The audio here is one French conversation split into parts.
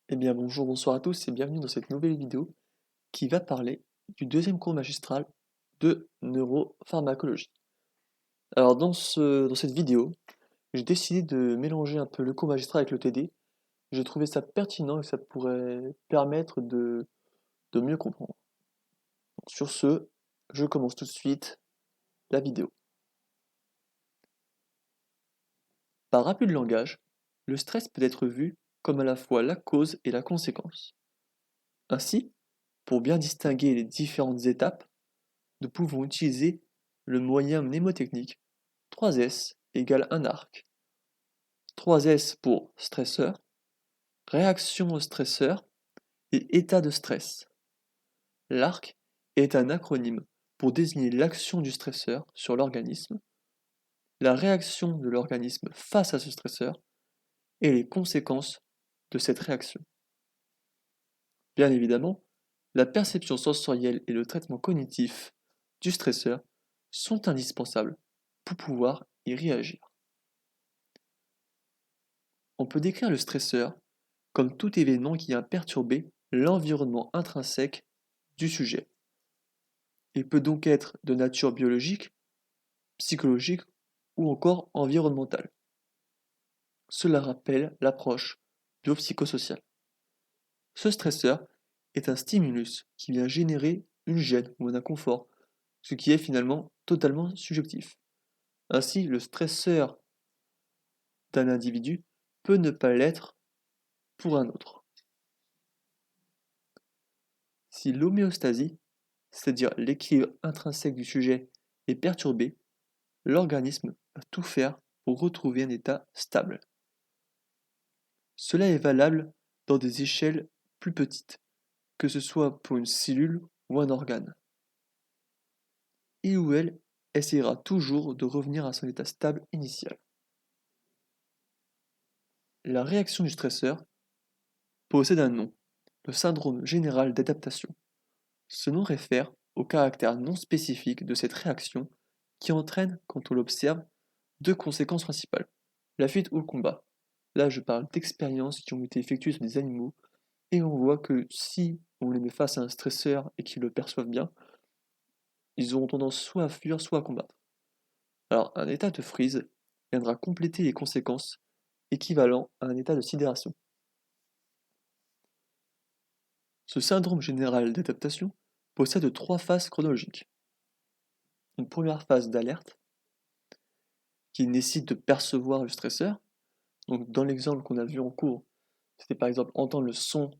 Eh bien bonjour, bonsoir à tous et bienvenue dans cette nouvelle vidéo qui va parler du deuxième cours magistral de neuropharmacologie. Alors dans cette vidéo, j'ai décidé de mélanger un peu le cours magistral avec le TD. J'ai trouvé ça pertinent et ça pourrait permettre de mieux comprendre. Donc, sur ce, je commence tout de suite la vidéo. Par abus de langage, le stress peut être vu comme à la fois la cause et la conséquence. Ainsi, pour bien distinguer les différentes étapes, nous pouvons utiliser le moyen mnémotechnique 3S égale un arc. 3S pour stresseur, réaction au stresseur et état de stress. L'arc est un acronyme pour désigner l'action du stresseur sur l'organisme, la réaction de l'organisme face à ce stresseur et les conséquences de cette réaction. Bien évidemment, la perception sensorielle et le traitement cognitif du stresseur sont indispensables pour pouvoir y réagir. On peut décrire le stresseur comme tout événement qui a perturbé l'environnement intrinsèque du sujet. Il peut donc être de nature biologique, psychologique ou encore environnementale. Cela rappelle l'approche biopsychosociale. Ce stresseur est un stimulus qui vient générer une gêne ou un inconfort, ce qui est finalement totalement subjectif. Ainsi, le stresseur d'un individu peut ne pas l'être pour un autre. Si l'homéostasie, c'est-à-dire l'équilibre intrinsèque du sujet, est perturbé, l'organisme va tout faire pour retrouver un état stable. Cela est valable dans des échelles plus petites, que ce soit pour une cellule ou un organe. Il ou elle essaiera toujours de revenir à son état stable initial. La réaction du stresseur possède un nom, le syndrome général d'adaptation. Ce nom réfère au caractère non spécifique de cette réaction qui entraîne, quand on l'observe, deux conséquences principales, la fuite ou le combat. Là, je parle d'expériences qui ont été effectuées sur des animaux, et on voit que si on les met face à un stresseur et qu'ils le perçoivent bien, ils auront tendance soit à fuir, soit à combattre. Alors, un état de freeze viendra compléter les conséquences, équivalent à un état de sidération. Ce syndrome général d'adaptation possède trois phases chronologiques. Une première phase d'alerte, qui nécessite de percevoir le stresseur. Donc, dans l'exemple qu'on a vu en cours, c'était par exemple entendre le son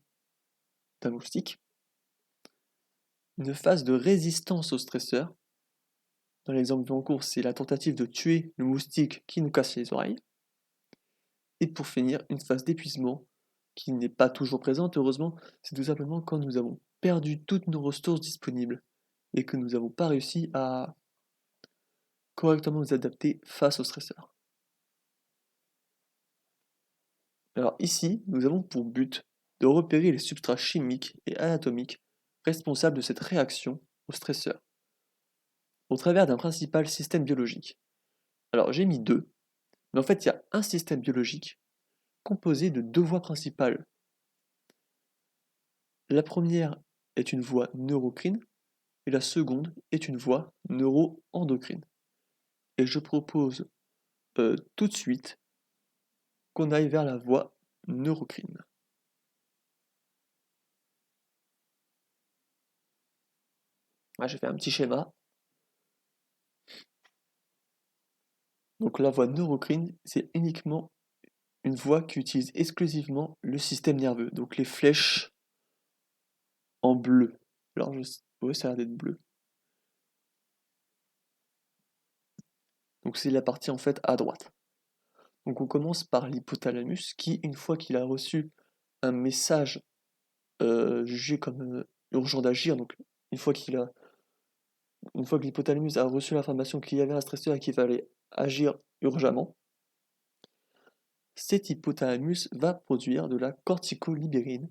d'un moustique. Une phase de résistance au stresseur. Dans l'exemple vu en cours, c'est la tentative de tuer le moustique qui nous casse les oreilles. Et pour finir, une phase d'épuisement qui n'est pas toujours présente, heureusement, c'est tout simplement quand nous avons perdu toutes nos ressources disponibles et que nous n'avons pas réussi à correctement nous adapter face au stresseur. Alors ici, nous avons pour but de repérer les substrats chimiques et anatomiques responsables de cette réaction au stresseur, au travers d'un principal système biologique. Alors j'ai mis deux, mais en fait il y a un système biologique composé de deux voies principales. La première est une voie neurocrine et la seconde est une voie neuroendocrine. Et je propose tout de suite qu'on aille vers la voie neurocrine. Là, j'ai fait un petit schéma. Donc la voie neurocrine, c'est uniquement une voie qui utilise exclusivement le système nerveux, donc les flèches en bleu. Alors, ouais, ça a l'air d'être bleu. Donc, c'est la partie en fait à droite. Donc, on commence par l'hypothalamus qui, une fois qu'il a reçu un message jugé comme urgent d'agir, donc une fois une fois que l'hypothalamus a reçu l'information qu'il y avait un stresseur et qu'il fallait agir urgemment, cet hypothalamus va produire de la corticolibérine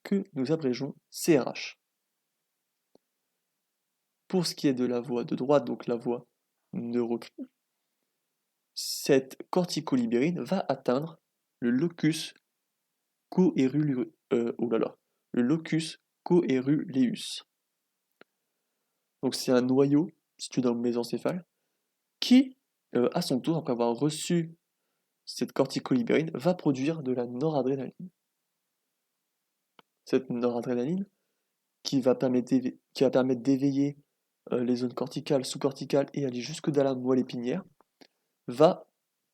que nous abrégeons CRH. Pour ce qui est de la voie de droite, donc la voie neurocrine, cette corticolibérine va atteindre le locus le locus coeruleus. Donc c'est un noyau situé dans le mésencéphale qui, à son tour, après avoir reçu cette corticolibérine, va produire de la noradrénaline. Cette noradrénaline qui va permettre d'éveiller les zones corticales, sous-corticales et aller jusque dans la moelle épinière, va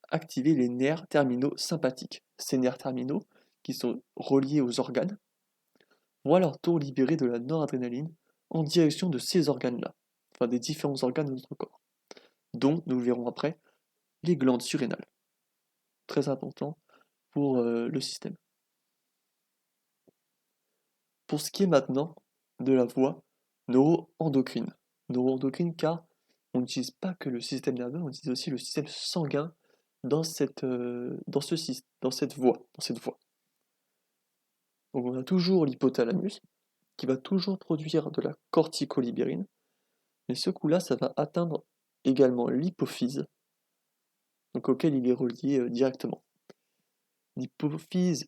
activer les nerfs terminaux sympathiques. Ces nerfs terminaux, qui sont reliés aux organes, vont à leur tour libérer de la noradrénaline en direction de ces organes-là, enfin des différents organes de notre corps, dont, nous le verrons après, les glandes surrénales. Très important pour le système. Pour ce qui est maintenant de la voie neuro-endocrine. Neuro-endocrine car on n'utilise pas que le système nerveux, on utilise aussi le système sanguin dans cette voie. Donc on a toujours l'hypothalamus qui va toujours produire de la corticolibérine, mais ce coup-là, ça va atteindre également l'hypophyse, donc auquel il est relié directement. L'hypophyse,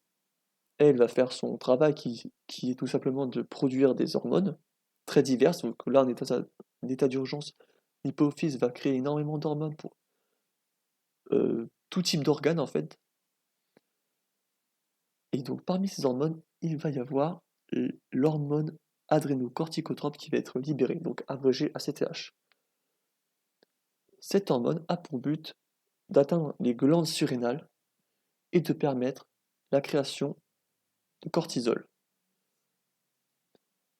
elle, va faire son travail qui est tout simplement de produire des hormones très diverses. Donc là, en état d'urgence, l'hypophyse va créer énormément d'hormones pour tout type d'organes en fait. Et donc parmi ces hormones, il va y avoir l'hormone adrénocorticotrope qui va être libérée, donc abrégée ACTH. Cette hormone a pour but d'atteindre les glandes surrénales et de permettre la création de cortisol.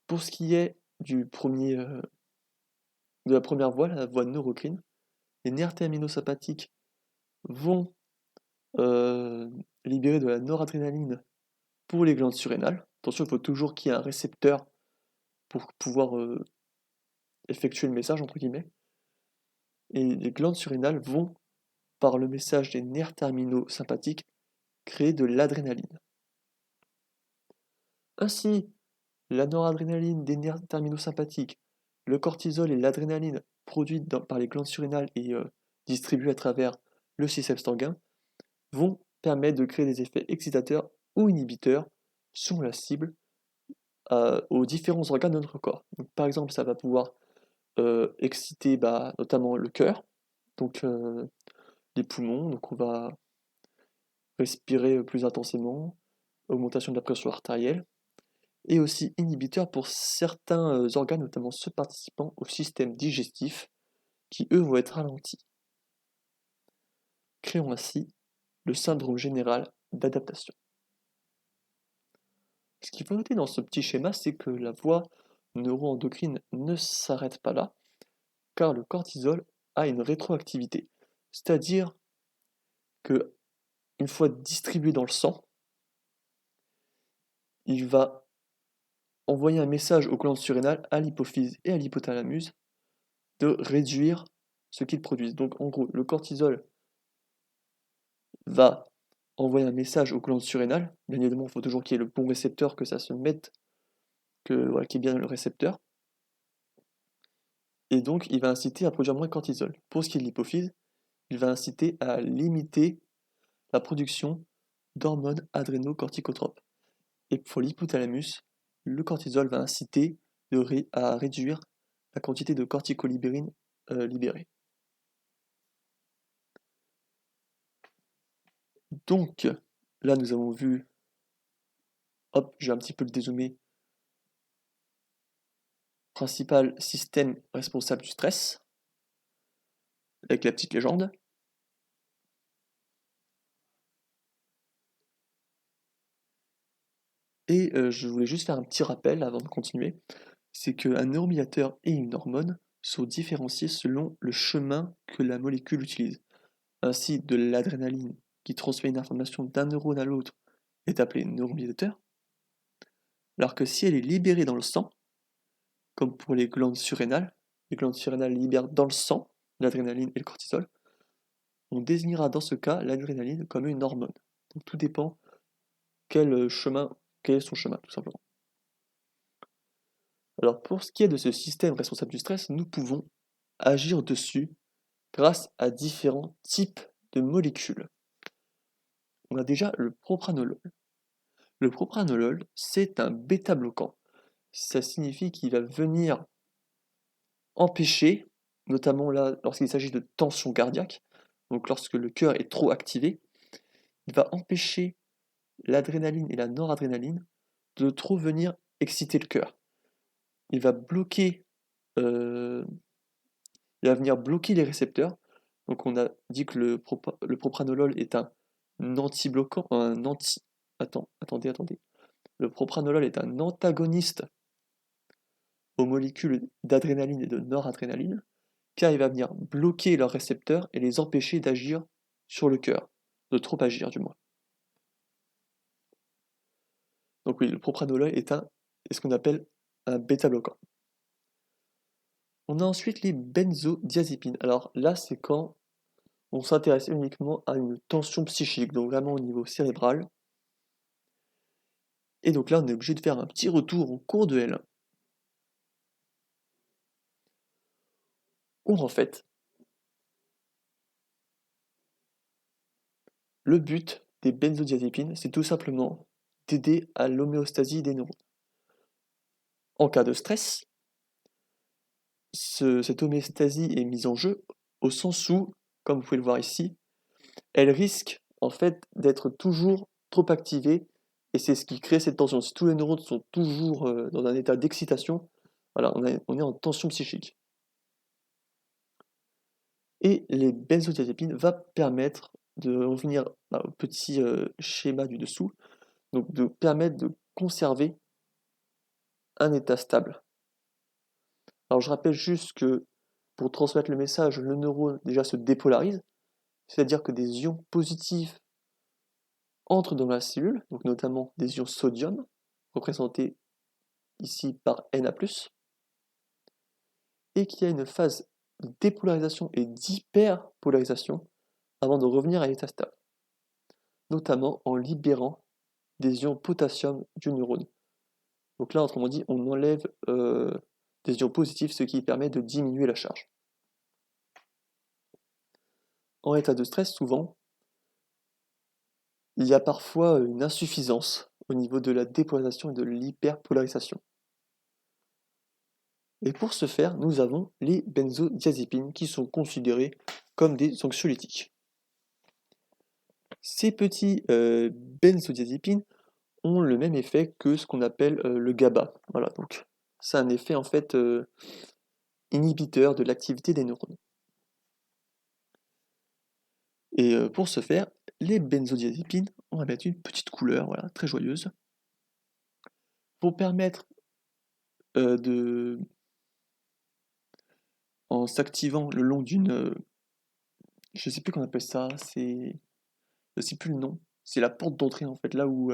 Pour ce qui est de la première voie, la voie neurocrine, les nerfs terminosympathiques vont libérer de la noradrénaline pour les glandes surrénales. Attention, il faut toujours qu'il y ait un récepteur pour pouvoir effectuer le message, entre guillemets. Et les glandes surrénales vont, par le message des nerfs terminaux sympathiques, créer de l'adrénaline. Ainsi, la noradrénaline des nerfs terminaux sympathiques, le cortisol et l'adrénaline produites par les glandes surrénales et distribuées à travers le système sanguin vont permettre de créer des effets excitateurs ou inhibiteurs sur la cible aux différents organes de notre corps. Donc, par exemple, ça va pouvoir exciter notamment le cœur, donc les poumons, donc on va respirer plus intensément, augmentation de la pression artérielle, et aussi inhibiteur pour certains organes, notamment ceux participant au système digestif, qui eux vont être ralentis. Créons ainsi le syndrome général d'adaptation. Ce qu'il faut noter dans ce petit schéma, c'est que la voie neuroendocrine ne s'arrête pas là, car le cortisol a une rétroactivité. C'est-à-dire que une fois distribué dans le sang, il va envoyer un message aux glandes surrénales, à l'hypophyse et à l'hypothalamus de réduire ce qu'ils produisent. Donc en gros, le cortisol va envoyer un message aux glandes surrénales. Bien évidemment, il faut toujours qu'il y ait le bon récepteur, que ça se mette, qu'il y ait bien le récepteur. Et donc, il va inciter à produire moins de cortisol. Pour ce qui est de l'hypophyse, il va inciter à limiter la production d'hormones adrénocorticotropes. Et pour l'hypothalamus, le cortisol va inciter à réduire la quantité de corticolibérine libérée. Donc, là, nous avons vu, hop, j'ai un petit peu le dézoomé, principal système responsable du stress, avec la petite légende. Et je voulais juste faire un petit rappel avant de continuer, c'est qu'un neuromédiateur et une hormone sont différenciés selon le chemin que la molécule utilise. Ainsi, de l'adrénaline qui transmet une information d'un neurone à l'autre est appelée neuromédiateur, alors que si elle est libérée dans le sang, comme pour les glandes surrénales libèrent dans le sang l'adrénaline et le cortisol, on désignera dans ce cas l'adrénaline comme une hormone. Donc tout dépend quel est son chemin, tout simplement. Alors pour ce qui est de ce système responsable du stress, nous pouvons agir dessus grâce à différents types de molécules. On a déjà le propranolol. Le propranolol, c'est un bêta-bloquant. Ça signifie qu'il va venir empêcher, notamment là, lorsqu'il s'agit de tension cardiaque, donc lorsque le cœur est trop activé, il va empêcher l'adrénaline et la noradrénaline de trop venir exciter le cœur. Il va bloquer, euh, il va venir bloquer les récepteurs. Donc on a dit que le propranolol est un anti-bloquant, un anti... Attendez. Le propranolol est un antagoniste aux molécules d'adrénaline et de noradrénaline, car il va venir bloquer leurs récepteurs et les empêcher d'agir sur le cœur, de trop agir du moins. Donc oui, le propranolol est ce qu'on appelle un bêta-bloquant. On a ensuite les benzodiazépines. Alors là, c'est quand on s'intéresse uniquement à une tension psychique, donc vraiment au niveau cérébral. Et donc là, on est obligé de faire un petit retour au cours de L1. Où en fait, le but des benzodiazépines, c'est tout simplement d'aider à l'homéostasie des neurones. En cas de stress, cette homéostasie est mise en jeu au sens où, comme vous pouvez le voir ici, elle risque en fait d'être toujours trop activée et c'est ce qui crée cette tension. Si tous les neurones sont toujours dans un état d'excitation, voilà, on est en tension psychique. Et les benzodiazépines vont permettre de revenir au petit schéma du dessous, donc de permettre de conserver un état stable. Alors je rappelle juste que pour transmettre le message, le neurone déjà se dépolarise, c'est-à-dire que des ions positifs entrent dans la cellule, donc notamment des ions sodium, représentés ici par Na+, et qu'il y a une phase de dépolarisation et d'hyperpolarisation avant de revenir à l'état stable, notamment en libérant des ions potassium du neurone. Donc là, autrement dit, on enlève des ions positifs, ce qui permet de diminuer la charge. En état de stress, souvent, il y a parfois une insuffisance au niveau de la dépolarisation et de l'hyperpolarisation. Et pour ce faire, nous avons les benzodiazépines qui sont considérées comme des anxiolytiques. Ces petits benzodiazépines ont le même effet que ce qu'on appelle le GABA. Voilà, donc c'est un effet en fait inhibiteur de l'activité des neurones. Et pour ce faire, les benzodiazépines, on va mettre une petite couleur, voilà, très joyeuse, pour permettre de, en s'activant le long d'une, je sais plus qu'on appelle ça, je sais plus le nom, c'est la porte d'entrée en fait, là où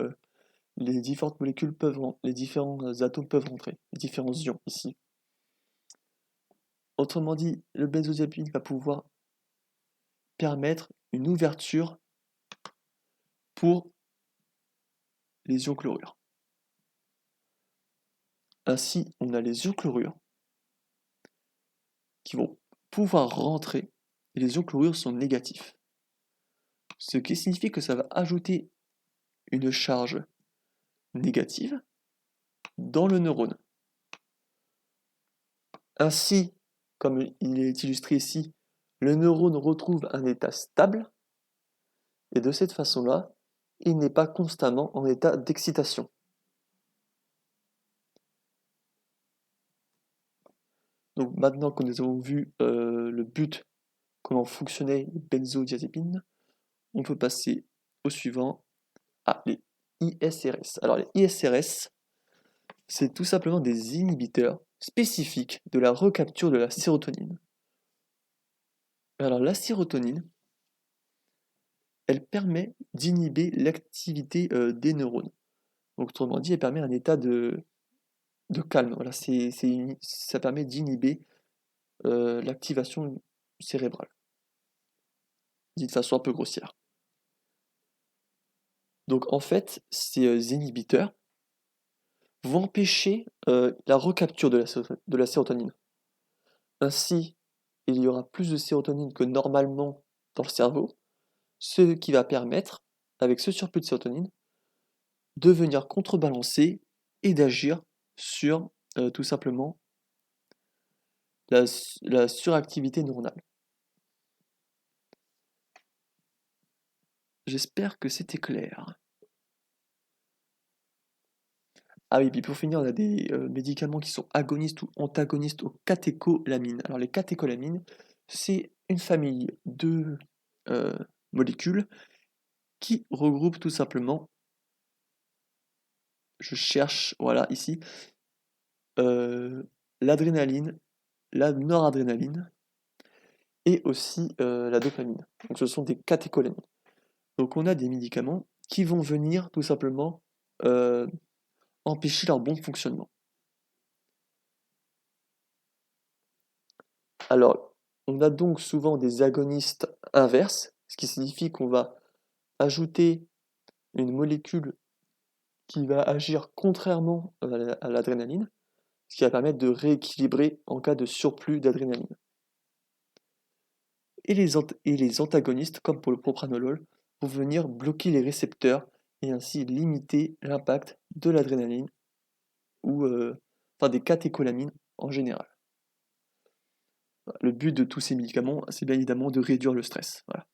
les différentes molécules les différents atomes peuvent rentrer, les différents ions ici. Autrement dit, le benzodiazépine va pouvoir permettre une ouverture pour les ions chlorures. Ainsi, on a les ions chlorures qui vont pouvoir rentrer et les ions chlorures sont négatifs. Ce qui signifie que ça va ajouter une charge négative dans le neurone. Ainsi, comme il est illustré ici, le neurone retrouve un état stable et de cette façon-là, il n'est pas constamment en état d'excitation. Donc maintenant que nous avons vu le but, comment fonctionnaient les benzodiazépines, on peut passer au suivant, les ISRS. Alors les ISRS, c'est tout simplement des inhibiteurs spécifiques de la recapture de la sérotonine. Alors la sérotonine, elle permet d'inhiber l'activité des neurones. Donc autrement dit, elle permet un état de calme. Voilà, ça permet d'inhiber l'activation cérébrale, dit de façon un peu grossière. Donc en fait, ces inhibiteurs vont empêcher la recapture de la sérotonine. Ainsi, il y aura plus de sérotonine que normalement dans le cerveau, ce qui va permettre, avec ce surplus de sérotonine, de venir contrebalancer et d'agir sur tout simplement la suractivité neuronale. J'espère que c'était clair. Ah oui, puis pour finir, on a des médicaments qui sont agonistes ou antagonistes aux catécholamines. Alors les catécholamines, c'est une famille de euh, molécules qui regroupent tout simplement, je cherche, voilà, ici, euh, l'adrénaline, la noradrénaline et aussi la dopamine. Donc ce sont des catécholamines. Donc on a des médicaments qui vont venir tout simplement euh, empêcher leur bon fonctionnement. Alors, on a donc souvent des agonistes inverses, ce qui signifie qu'on va ajouter une molécule qui va agir contrairement à l'adrénaline, ce qui va permettre de rééquilibrer en cas de surplus d'adrénaline. Et les antagonistes, comme pour le propranolol, vont venir bloquer les récepteurs et ainsi limiter l'impact de l'adrénaline ou enfin des catécholamines en général. Le but de tous ces médicaments, c'est bien évidemment de réduire le stress. Voilà.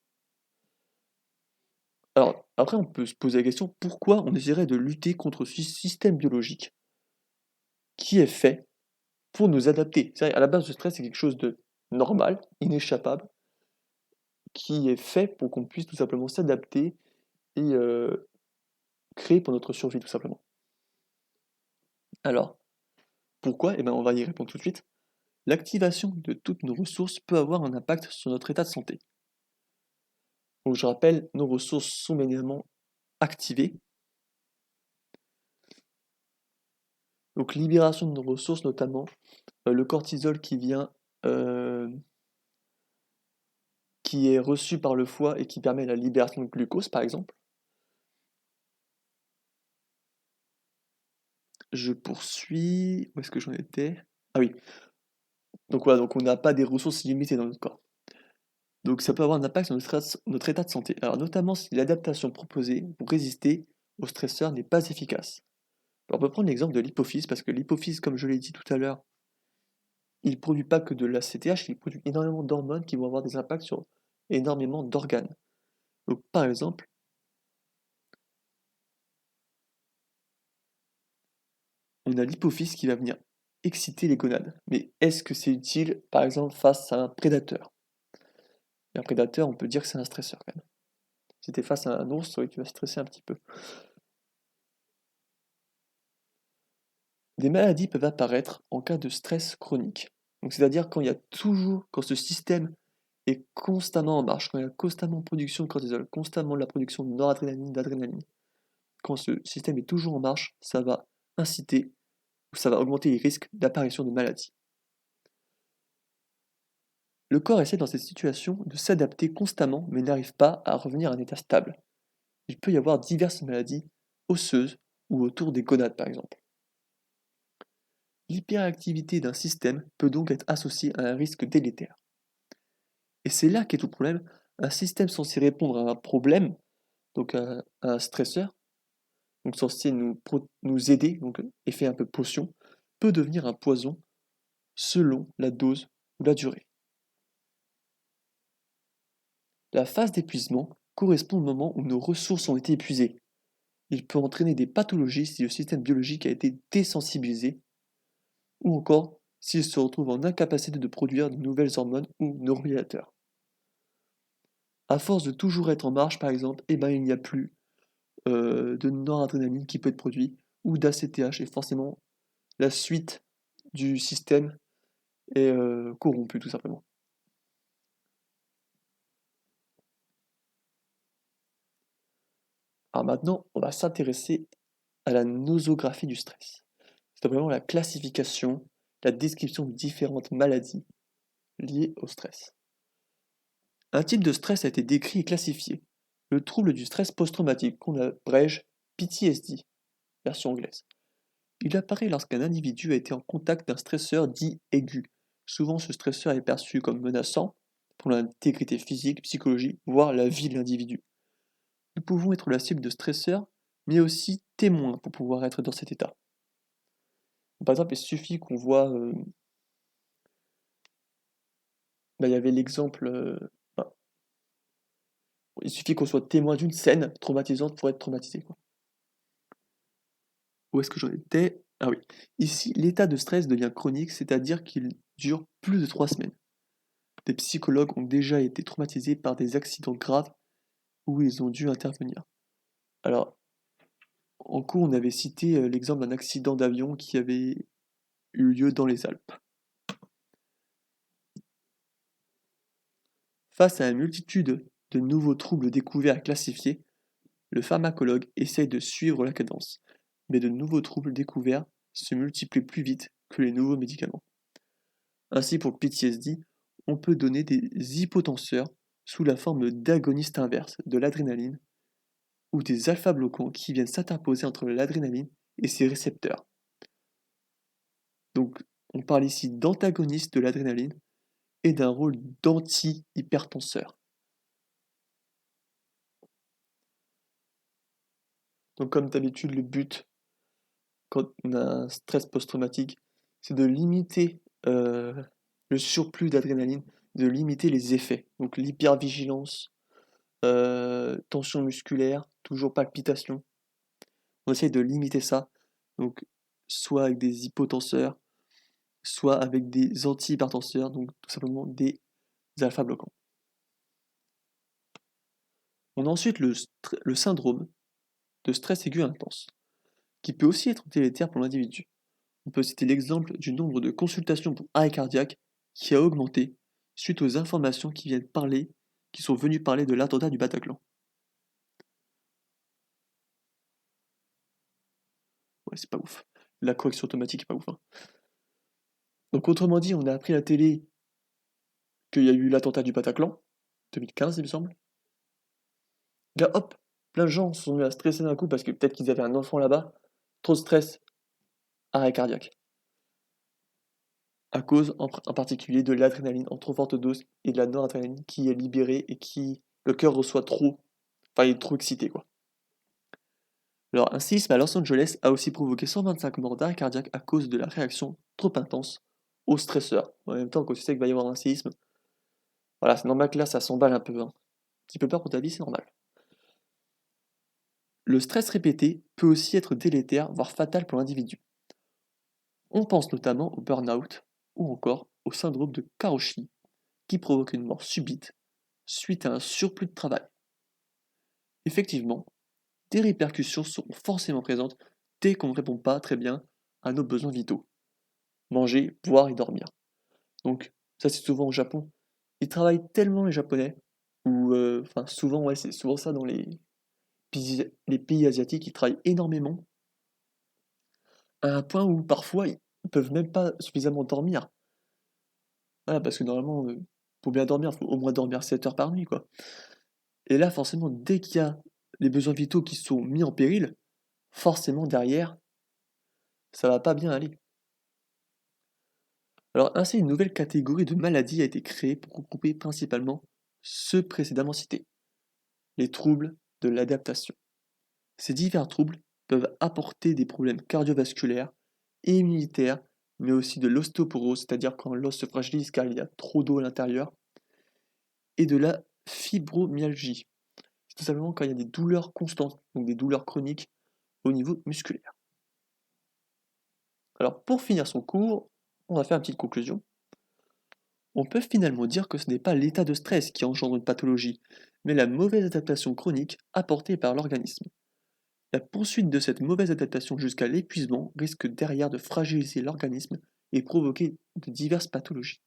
Alors, après, on peut se poser la question, pourquoi on essaierait de lutter contre ce système biologique qui est fait pour nous adapter? C'est-à-dire, à la base, le stress, c'est quelque chose de normal, inéchappable, qui est fait pour qu'on puisse tout simplement s'adapter et créer pour notre survie, tout simplement. Alors, pourquoi? Eh bien, on va y répondre tout de suite. L'activation de toutes nos ressources peut avoir un impact sur notre état de santé. Donc, je rappelle, nos ressources sont bien évidemment activées. Donc, libération de nos ressources, notamment le cortisol euh, qui est reçu par le foie et qui permet la libération de glucose, par exemple. Je poursuis. Où est-ce que j'en étais? Ah oui. Donc voilà, donc on n'a pas des ressources illimitées dans notre corps. Donc ça peut avoir un impact sur notre état de santé. Alors notamment si l'adaptation proposée pour résister au stresseur n'est pas efficace. Alors, on peut prendre l'exemple de l'hypophyse, parce que l'hypophyse, comme je l'ai dit tout à l'heure, il ne produit pas que de l'ACTH, il produit énormément d'hormones qui vont avoir des impacts sur énormément d'organes. Donc par exemple, on a l'hypophyse qui va venir exciter les gonades. Mais est-ce que c'est utile, par exemple, face à un prédateur? Et un prédateur, on peut dire que c'est un stresseur quand même. Si tu es face à un ours, oui, tu vas stresser un petit peu. Des maladies peuvent apparaître en cas de stress chronique. Donc c'est-à-dire quand ce système est constamment en marche, quand il y a constamment production de cortisol, constamment la production de noradrénaline, d'adrénaline, quand ce système est toujours en marche, ça va inciter ou ça va augmenter les risques d'apparition de maladies. Le corps essaie dans cette situation de s'adapter constamment mais n'arrive pas à revenir à un état stable. Il peut y avoir diverses maladies osseuses ou autour des gonades par exemple. L'hyperactivité d'un système peut donc être associée à un risque délétère. Et c'est là qu'est tout le problème. Un système censé répondre à un problème, donc à un stresseur, donc censé nous aider, donc effet un peu potion, peut devenir un poison selon la dose ou la durée. La phase d'épuisement correspond au moment où nos ressources ont été épuisées. Il peut entraîner des pathologies si le système biologique a été désensibilisé, ou encore s'il se retrouve en incapacité de produire de nouvelles hormones ou neuromédiateurs. À force de toujours être en marche, par exemple, eh ben, il n'y a plus de noradrénaline qui peut être produit, ou d'ACTH, et forcément la suite du système est corrompue tout simplement. Alors maintenant, on va s'intéresser à la nosographie du stress. C'est vraiment la classification, la description de différentes maladies liées au stress. Un type de stress a été décrit et classifié. Le trouble du stress post-traumatique, qu'on abrège PTSD, version anglaise. Il apparaît lorsqu'un individu a été en contact d'un stresseur dit aigu. Souvent, ce stresseur est perçu comme menaçant pour l'intégrité physique, psychologique, voire la vie de l'individu. Nous pouvons être la cible de stresseurs mais aussi témoin pour pouvoir être dans cet état. Par exemple, il suffit qu'on voit, bah, il y avait l'exemple, enfin, il suffit qu'on soit témoin d'une scène traumatisante pour être traumatisé, quoi. Où est-ce que j'en étais? Ah oui. Ici, l'état de stress devient chronique, c'est-à-dire qu'il dure plus de 3 semaines. Des psychologues ont déjà été traumatisés par des accidents graves où ils ont dû intervenir. Alors, en cours, on avait cité l'exemple d'un accident d'avion qui avait eu lieu dans les Alpes. Face à une multitude de nouveaux troubles découverts et classifiés, le pharmacologue essaye de suivre la cadence, mais de nouveaux troubles découverts se multiplient plus vite que les nouveaux médicaments. Ainsi, pour le PTSD, on peut donner des hypotenseurs sous la forme d'agonistes inverses de l'adrénaline ou des alpha-bloquants qui viennent s'interposer entre l'adrénaline et ses récepteurs. Donc, on parle ici d'antagonistes de l'adrénaline et d'un rôle d'anti-hypertenseur. Donc, comme d'habitude, le but, quand on a un stress post-traumatique, c'est de limiter le surplus d'adrénaline, de limiter les effets. Donc, l'hypervigilance, tension musculaire, toujours palpitation. On essaye de limiter ça, donc soit avec des hypotenseurs, soit avec des antihypertenseurs, donc tout simplement des alpha-bloquants. On a ensuite le syndrome de stress aigu intense, qui peut aussi être délétère pour l'individu. On peut citer l'exemple du nombre de consultations pour arrêt cardiaque qui a augmenté suite aux informations qui sont venues parler de l'attentat du Bataclan. Ouais, c'est pas ouf. La correction automatique est pas ouf, hein. Donc autrement dit, on a appris à la télé qu'il y a eu l'attentat du Bataclan, 2015 il me semble. Là, hop, plein de gens se sont mis à stresser d'un coup parce que peut-être qu'ils avaient un enfant là-bas. Trop de stress, arrêt cardiaque. À cause en particulier de l'adrénaline en trop forte dose et de la noradrénaline qui est libérée et qui le cœur reçoit trop, enfin il est trop excité quoi. Alors un séisme à Los Angeles a aussi provoqué 125 morts d'arrêt cardiaque à cause de la réaction trop intense au stresseur. En même temps, quand tu sais qu'il va y avoir un séisme, voilà, c'est normal que là ça s'emballe un peu, hein. Un petit peu peur pour ta vie, c'est normal. Le stress répété peut aussi être délétère, voire fatal pour l'individu. On pense notamment au burn-out ou encore au syndrome de Karoshi qui provoque une mort subite suite à un surplus de travail. Effectivement, des répercussions seront forcément présentes dès qu'on ne répond pas très bien à nos besoins vitaux. Manger, boire et dormir. Donc, ça c'est souvent au Japon. Ils travaillent tellement les Japonais, ou enfin souvent, ouais, c'est souvent ça dans les pays asiatiques, ils travaillent énormément, à un point où parfois ils peuvent même pas suffisamment dormir. Voilà, parce que normalement, pour bien dormir, il faut au moins dormir 7 heures par nuit, quoi. Et là, forcément, dès qu'il y a les besoins vitaux qui sont mis en péril, forcément derrière, ça va pas bien aller. Alors ainsi, une nouvelle catégorie de maladies a été créée pour regrouper principalement ceux précédemment cités, les troubles de l'adaptation. Ces divers troubles peuvent apporter des problèmes cardiovasculaires et immunitaires, mais aussi de l'ostéoporose, c'est-à-dire quand l'os se fragilise car il y a trop d'eau à l'intérieur, et de la fibromyalgie, c'est tout simplement quand il y a des douleurs constantes, donc des douleurs chroniques au niveau musculaire. Alors pour finir son cours, on va faire une petite conclusion. On peut finalement dire que ce n'est pas l'état de stress qui engendre une pathologie, mais la mauvaise adaptation chronique apportée par l'organisme. La poursuite de cette mauvaise adaptation jusqu'à l'épuisement risque derrière de fragiliser l'organisme et provoquer de diverses pathologies.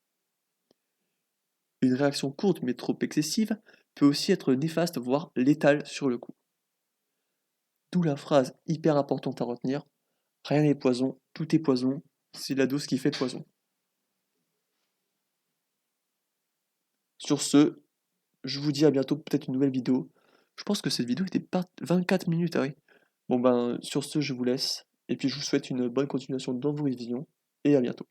Une réaction courte mais trop excessive peut aussi être néfaste, voire létale sur le coup. D'où la phrase hyper importante à retenir: rien n'est poison, tout est poison, c'est la dose qui fait le poison. Sur ce, je vous dis à bientôt, peut-être une nouvelle vidéo. Je pense que cette vidéo était pas 24 minutes, ah oui. Bon ben, sur ce, je vous laisse, et puis je vous souhaite une bonne continuation dans vos révisions, et à bientôt.